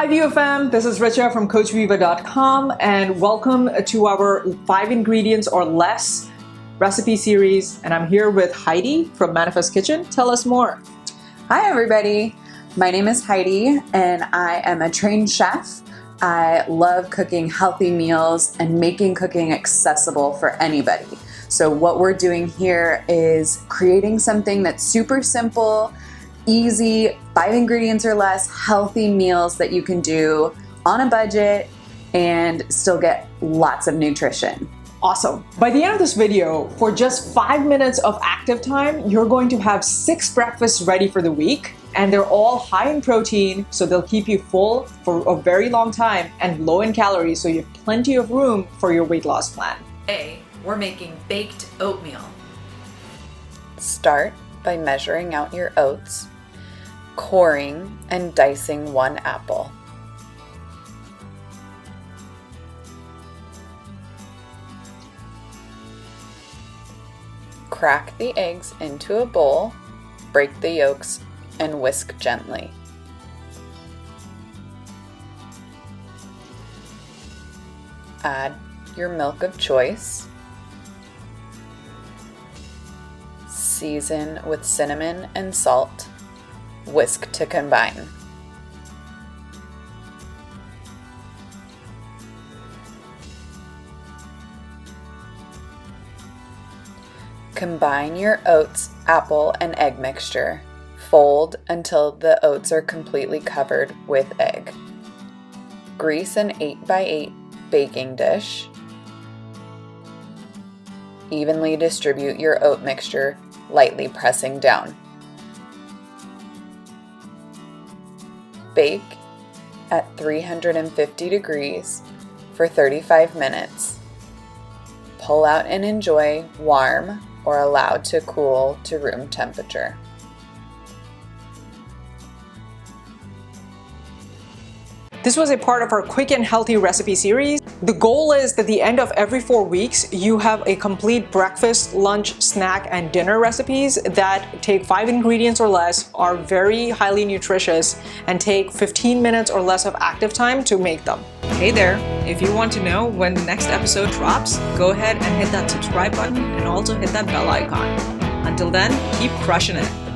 Hi VivaFam, this is Richa from CoachViva.com and welcome to our 5 ingredients or less recipe series. And I'm here with Heidi from Manifest Kitchen. Tell us more. Hi everybody, my name is Heidi and I am a trained chef. I love cooking healthy meals and making cooking accessible for anybody. So what we're doing here is creating something that's super simple, easy, 5 ingredients or less, healthy meals that you can do on a budget and still get lots of nutrition. Awesome. By the end of this video, for just 5 minutes of active time, you're going to have 6 breakfasts ready for the week. And they're all high in protein, so they'll keep you full for a very long time and low in calories, so you have plenty of room for your weight loss plan. Today, we're making baked oatmeal. Start by measuring out your oats, coring and dicing 1 apple. Crack the eggs into a bowl, break the yolks, and whisk gently. Add your milk of choice. Season with cinnamon and salt. Whisk to combine. Combine your oats, apple, and egg mixture. Fold until the oats are completely covered with egg. Grease an 8x8 baking dish. Evenly distribute your oat mixture, lightly pressing down. Bake at 350 degrees for 35 minutes. Pull out and enjoy warm or allowed to cool to room temperature. This was a part of our quick and healthy recipe series. The goal is that at the end of every 4 weeks, you have a complete breakfast, lunch, snack, and dinner recipes that take 5 ingredients or less, are very highly nutritious, and take 15 minutes or less of active time to make them. Hey there, if you want to know when the next episode drops, go ahead and hit that subscribe button and also hit that bell icon. Until then, keep crushing it.